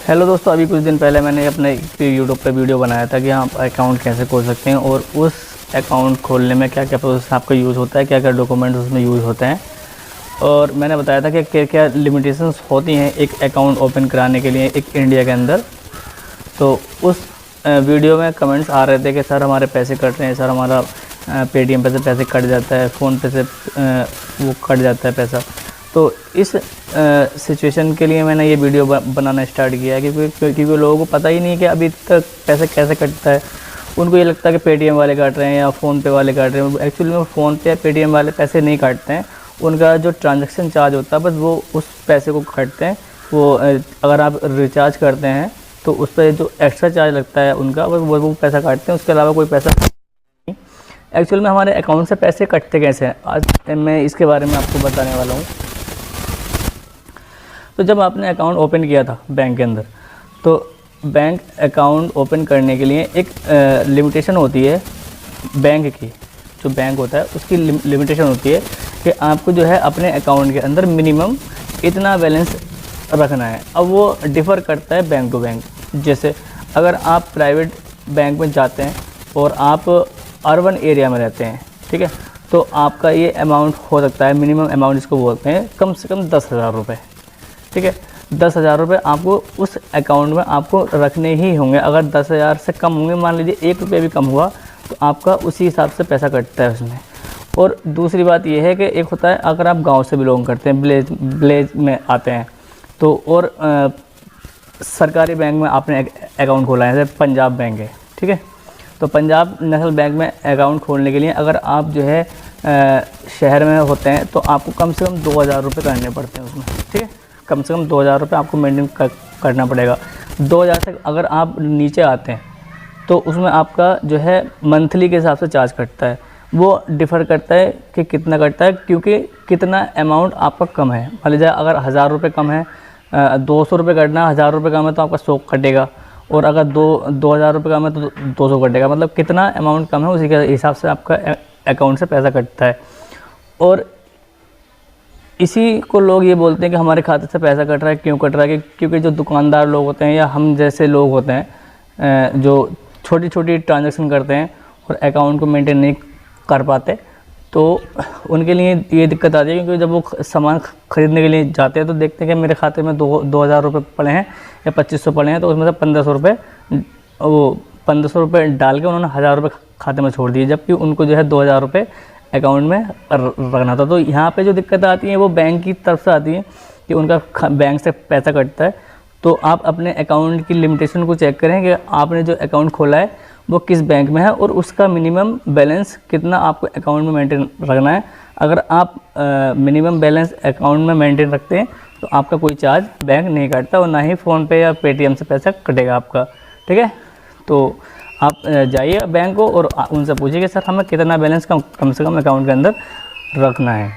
Hello दोस्तों, अभी कुछ दिन पहले मैंने अपने यूट्यूब पे वीडियो बनाया था कि आप अकाउंट कैसे खोल सकते हैं और उस अकाउंट खोलने में क्या क्या प्रोसेस आपका यूज़ होता है, क्या क्या डॉक्यूमेंट्स उसमें यूज़ होते हैं। और मैंने बताया था कि क्या क्या लिमिटेशंस होती हैं एक अकाउंट ओपन कराने के लिए एक इंडिया के अंदर। तो उस वीडियो में कमेंट्स आ रहे थे कि सर हमारे पैसे कट रहे हैं, सर हमारा पेटीएम पे से पैसे कट जाता है, फ़ोन पे से वो कट जाता है पैसा। तो इस सिचुएशन के लिए मैंने ये वीडियो बनाना स्टार्ट किया है क्योंकि लोगों को पता ही नहीं कि अभी तक पैसे कैसे कटता है। उनको ये लगता है कि पेटीएम वाले काट रहे हैं या फ़ोन पे वाले काट रहे हैं। एक्चुअली में फ़ोन पे या पेटीएम वाले पैसे नहीं काटते हैं, उनका जो ट्रांजैक्शन चार्ज होता है बस वो उस पैसे को काटते हैं। वो अगर आप रिचार्ज करते हैं तो उस पर जो एक्स्ट्रा चार्ज लगता है उनका बस वो पैसा काटते हैं, उसके अलावा कोई पैसा नहीं। एक्चुअल में हमारे अकाउंट से पैसे कटते कैसे हैं, आज मैं इसके बारे में आपको बताने वाला हूँ। तो जब आपने अकाउंट ओपन किया था बैंक के अंदर, तो बैंक अकाउंट ओपन करने के लिए एक लिमिटेशन होती है बैंक की। जो बैंक होता है उसकी लिमिटेशन होती है कि आपको जो है अपने अकाउंट के अंदर मिनिमम इतना बैलेंस रखना है। अब वो डिफ़र करता है बैंक टू बैंक। जैसे अगर आप प्राइवेट बैंक में जाते हैं और आप अर्बन एरिया में रहते हैं, ठीक है, तो आपका ये अमाउंट हो सकता है, मिनिमम अमाउंट इसको बोलते हैं, कम से कम 10,000 रुपये। ठीक है, 10,000 रुपये आपको उस अकाउंट में आपको रखने ही होंगे। अगर 10,000 से कम होंगे, मान लीजिए 1 रुपये भी कम हुआ, तो आपका उसी हिसाब से पैसा कटता है उसमें। और दूसरी बात यह है कि एक होता है अगर आप गांव से बिलोंग करते हैं, विलेज में आते हैं, तो और सरकारी बैंक में आपने अकाउंट खोला है, जैसे पंजाब बैंक है, ठीक है, तो पंजाब नेशनल बैंक में अकाउंट खोलने के लिए अगर आप जो है शहर में होते हैं तो आपको कम से कम 2,000 रुपये करने पड़ते हैं उसमें। ठीक है, कम से कम 2,000 रुपये आपको मेंटेन करना पड़ेगा। 2,000 से अगर आप नीचे आते हैं तो उसमें आपका जो है मंथली के हिसाब से चार्ज कटता है। वो डिफ़र करता है कि कितना कटता है, क्योंकि कितना अमाउंट आपका कम है। मान लीजिए अगर 1,000 रुपये कम है, 200 रुपये कटना, 1,000 रुपये कम है तो आपका 100 कटेगा, और अगर 2,000 रुपये कम है तो 200 कटेगा। मतलब कितना अमाउंट कम है उसी के हिसाब से आपका अकाउंट से पैसा कटता है। और इसी को लोग ये बोलते हैं कि हमारे खाते से पैसा कट रहा है, क्यों कट रहा है, क्योंकि जो दुकानदार लोग होते हैं या हम जैसे लोग होते हैं जो छोटी छोटी ट्रांजैक्शन करते हैं और अकाउंट को मेंटेन नहीं कर पाते, तो उनके लिए ये दिक्कत आती है। क्योंकि जब वो सामान ख़रीदने के लिए जाते हैं तो देखते हैं कि मेरे खाते में 2,000 रुपये पड़े हैं या 2,500 पड़े हैं, तो उसमें से 1,500 रुपये, वो 1,500 रुपये डाल के उन्होंने 1,000 रुपये खाते में छोड़ दिए, जबकि उनको जो है 2,000 रुपये अकाउंट में रखना था। तो यहाँ पे जो दिक्कत आती है वो बैंक की तरफ से आती है कि उनका बैंक से पैसा कटता है। तो आप अपने अकाउंट की लिमिटेशन को चेक करें कि आपने जो अकाउंट खोला है वो किस बैंक में है और उसका मिनिमम बैलेंस कितना आपको अकाउंट में मेंटेन रखना है। अगर आप मिनिमम बैलेंस अकाउंट में मेंटेन रखते हैं तो आपका कोई चार्ज बैंक नहीं काटता और ना ही फ़ोन पे या पेटीएम से पैसा कटेगा आपका। ठीक है, तो आप जाइए बैंक को और उनसे पूछिए कि सर हमें कितना बैलेंस कम से कम अकाउंट के अंदर रखना है।